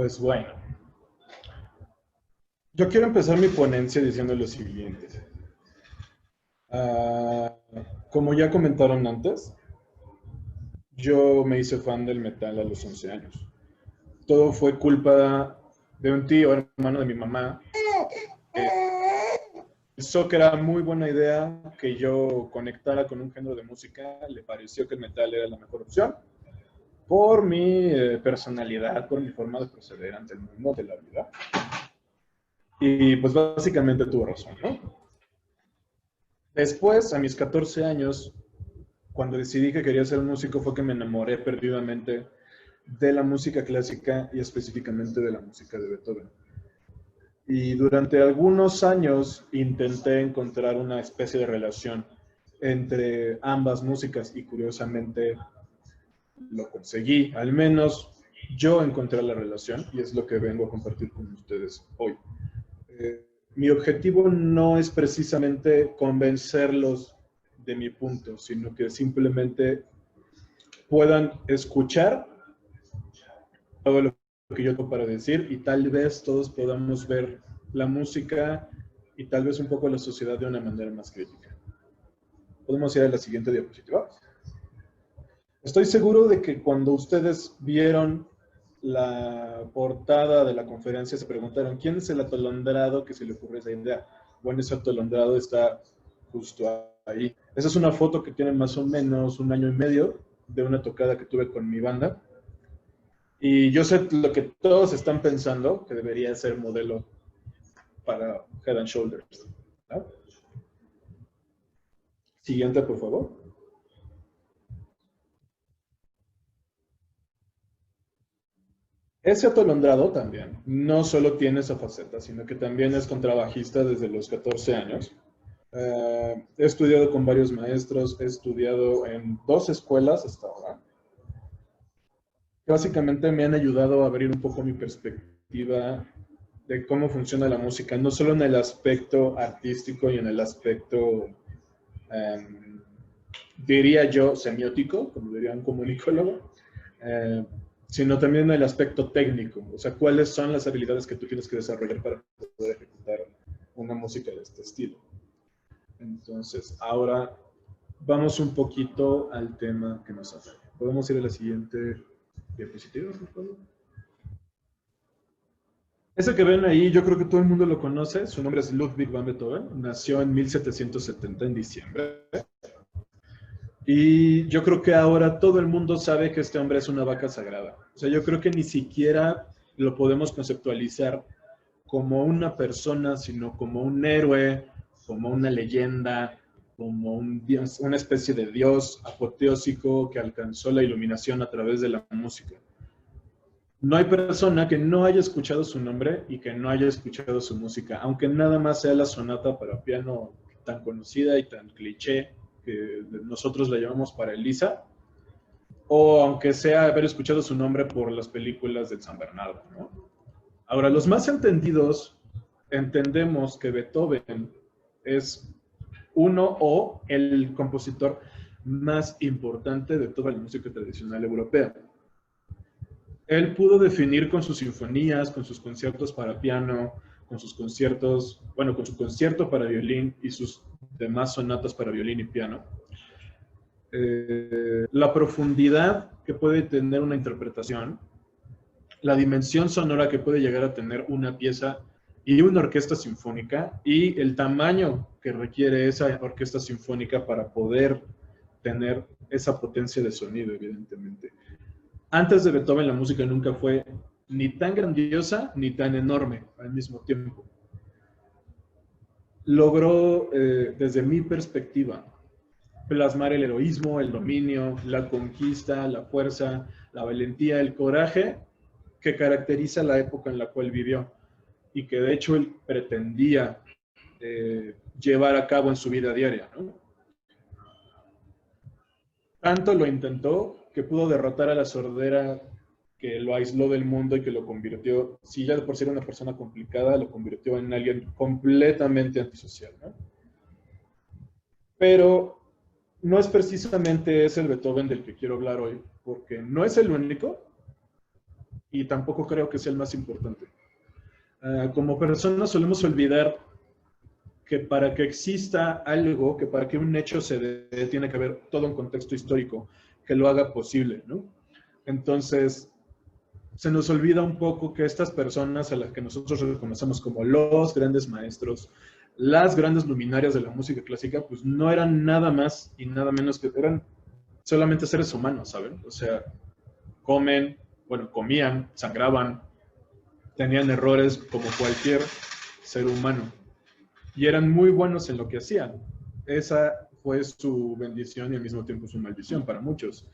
Pues bueno, yo quiero empezar mi ponencia diciendo lo siguiente. Ah, Como ya comentaron antes, yo me hice fan del metal a los 11 años. Todo fue culpa de un tío, hermano de mi mamá, que pensó que era muy buena idea que yo conectara con un género de música. Le pareció que el metal era la mejor opción por mi personalidad, por mi forma de proceder ante el mundo de la vida. Y pues básicamente tuvo razón, ¿no? Después, a mis 14 años, cuando decidí que quería ser músico, fue que me enamoré perdidamente de la música clásica y específicamente de la música de Beethoven. Y durante algunos años intenté encontrar una especie de relación entre ambas músicas y curiosamente lo conseguí. Al menos yo encontré la relación y es lo que vengo a compartir con ustedes hoy. Mi objetivo no es precisamente convencerlos de mi punto, sino que simplemente puedan escuchar todo lo que yo tengo para decir y tal vez todos podamos ver la música y tal vez un poco la sociedad de una manera más crítica. Podemos ir a la siguiente diapositiva. Estoy seguro de que cuando ustedes vieron la portada de la conferencia se preguntaron quién es el atolondrado que se le ocurrió esa idea. Bueno, ese atolondrado está justo ahí. Esa es una foto que tiene más o menos un año y medio de una tocada que tuve con mi banda. Y yo sé lo que todos están pensando, que debería ser modelo para Head and Shoulders. ¿No? Siguiente, por favor. Ese atolondrado también no solo tiene esa faceta, sino que también es contrabajista desde los 14 años. He estudiado con varios maestros, he estudiado en 2 escuelas hasta ahora. Básicamente me han ayudado a abrir un poco mi perspectiva de cómo funciona la música, no solo en el aspecto artístico y en el aspecto, diría yo, semiótico, como diría un comunicólogo, eh, sino también en el aspecto técnico, o sea, cuáles son las habilidades que tú tienes que desarrollar para poder ejecutar una música de este estilo. Entonces, ahora vamos un poquito al tema que nos atañe. ¿Podemos ir a la siguiente diapositiva, por favor? Ese que ven ahí, yo creo que todo el mundo lo conoce. Su nombre es Ludwig van Beethoven. Nació en 1770 en diciembre. Y yo creo que ahora todo el mundo sabe que este hombre es una vaca sagrada. O sea, yo creo que ni siquiera lo podemos conceptualizar como una persona, sino como un héroe, como una leyenda, como un dios, una especie de dios apoteósico que alcanzó la iluminación a través de la música. No hay persona que no haya escuchado su nombre y que no haya escuchado su música, aunque nada más sea la sonata para piano tan conocida y tan cliché que nosotros la llamamos para Elisa, o aunque sea haber escuchado su nombre por las películas de San Bernardo, ¿no? Ahora, los más entendidos entendemos que Beethoven es uno o el compositor más importante de toda la música tradicional europea. Él pudo definir con sus sinfonías, con sus conciertos para piano, con sus conciertos, bueno, con su concierto para violín y sus demás sonatas para violín y piano, la profundidad que puede tener una interpretación, la dimensión sonora que puede llegar a tener una pieza y una orquesta sinfónica y el tamaño que requiere esa orquesta sinfónica para poder tener esa potencia de sonido, evidentemente. Antes de Beethoven la música nunca fue ni tan grandiosa ni tan enorme al mismo tiempo. Logró, desde mi perspectiva, plasmar el heroísmo, el dominio, la conquista, la fuerza, la valentía, el coraje que caracteriza la época en la cual vivió y que de hecho él pretendía llevar a cabo en su vida diaria, ¿no? Tanto lo intentó que pudo derrotar a la sordera que lo aisló del mundo y que lo convirtió, si ya de por sí era una persona complicada, lo convirtió en alguien completamente antisocial, ¿no? Pero no es precisamente ese el Beethoven del que quiero hablar hoy, porque no es el único y tampoco creo que sea el más importante. Como personas solemos olvidar que para que exista algo, que para que un hecho se dé, tiene que haber todo un contexto histórico que lo haga posible, ¿no? Entonces, se nos olvida un poco que estas personas a las que nosotros reconocemos como los grandes maestros, las grandes luminarias de la música clásica, pues no eran nada más y nada menos que eran solamente seres humanos, ¿saben? O sea, comían, sangraban, tenían errores como cualquier ser humano y eran muy buenos en lo que hacían. Esa fue su bendición y al mismo tiempo su maldición para muchos.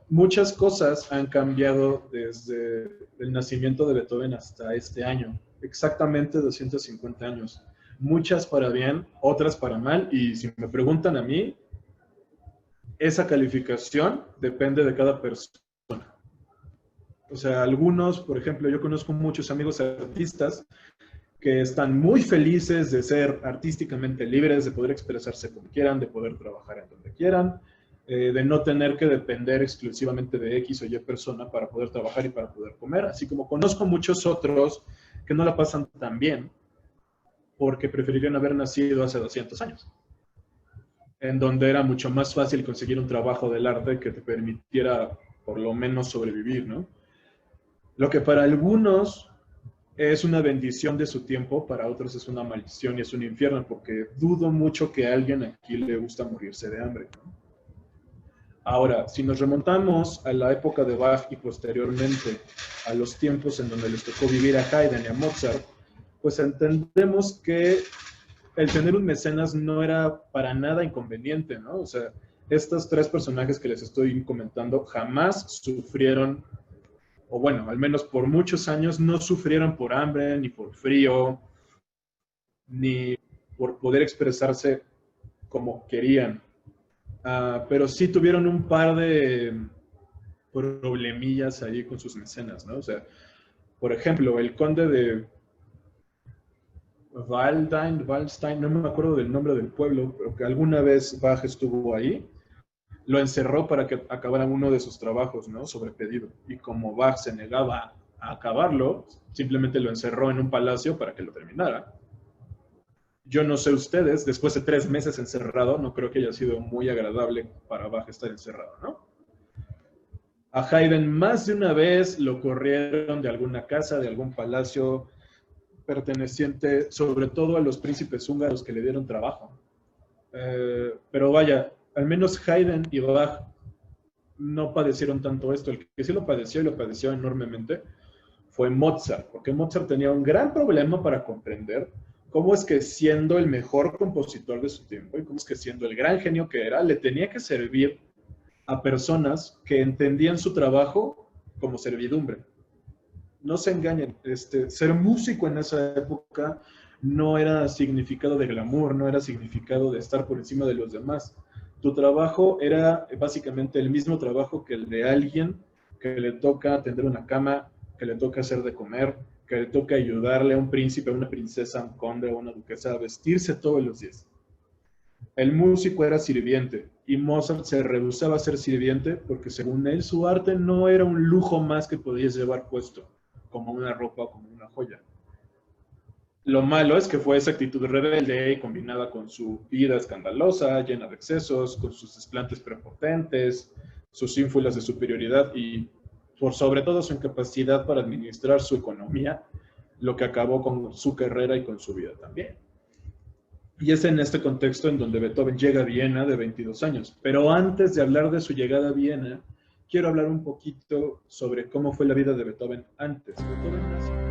Muchas cosas han cambiado desde el nacimiento de Beethoven hasta este año, exactamente 250 años. Muchas para bien, otras para mal, y si me preguntan a mí, esa calificación depende de cada persona. O sea, algunos, por ejemplo, yo conozco muchos amigos artistas que están muy felices de ser artísticamente libres, de poder expresarse como quieran, de poder trabajar en donde quieran, de no tener que depender exclusivamente de X o Y persona para poder trabajar y para poder comer, así como conozco muchos otros que no la pasan tan bien porque preferirían haber nacido hace 200 años, en donde era mucho más fácil conseguir un trabajo del arte que te permitiera por lo menos sobrevivir, ¿no? Lo que para algunos es una bendición de su tiempo, para otros es una maldición y es un infierno, porque dudo mucho que a alguien aquí le gusta morirse de hambre, ¿no? Ahora, si nos remontamos a la época de Bach y posteriormente a los tiempos en donde les tocó vivir a Haydn y a Mozart, pues entendemos que el tener un mecenas no era para nada inconveniente, ¿no? O sea, estos tres personajes que les estoy comentando jamás sufrieron, o bueno, al menos por muchos años, no sufrieron por hambre, ni por frío, ni por poder expresarse como querían. Pero sí tuvieron un par de problemillas ahí con sus mecenas, ¿no? O sea, por ejemplo, el conde de Waldstein, no me acuerdo del nombre del pueblo, pero que alguna vez Bach estuvo ahí, lo encerró para que acabara uno de sus trabajos, ¿no? Sobre pedido. Y como Bach se negaba a acabarlo, simplemente lo encerró en un palacio para que lo terminara. Yo no sé ustedes, después de 3 meses encerrado, no creo que haya sido muy agradable para Bach estar encerrado, ¿no? A Haydn más de una vez lo corrieron de alguna casa, de algún palacio perteneciente sobre todo a los príncipes húngaros que le dieron trabajo. Pero vaya, al menos Haydn y Bach no padecieron tanto esto. El que sí lo padeció y lo padeció enormemente fue Mozart, porque Mozart tenía un gran problema para comprender cómo es que siendo el mejor compositor de su tiempo y cómo es que siendo el gran genio que era, le tenía que servir a personas que entendían su trabajo como servidumbre. No se engañen, ser músico en esa época no era significado de glamour, no era significado de estar por encima de los demás. Tu trabajo era básicamente el mismo trabajo que el de alguien que le toca tender una cama, que le toca hacer de comer, que le toca ayudarle a un príncipe, a una princesa, a un conde, a una duquesa a vestirse todos los días. El músico era sirviente y Mozart se rehusaba a ser sirviente porque según él su arte no era un lujo más que podías llevar puesto, como una ropa o como una joya. Lo malo es que fue esa actitud rebelde y combinada con su vida escandalosa, llena de excesos, con sus desplantes prepotentes, sus ínfulas de superioridad y por sobre todo su incapacidad para administrar su economía, lo que acabó con su carrera y con su vida también. Y es en este contexto en donde Beethoven llega a Viena de 22 años. Pero antes de hablar de su llegada a Viena, quiero hablar un poquito sobre cómo fue la vida de Beethoven antes. Beethoven nació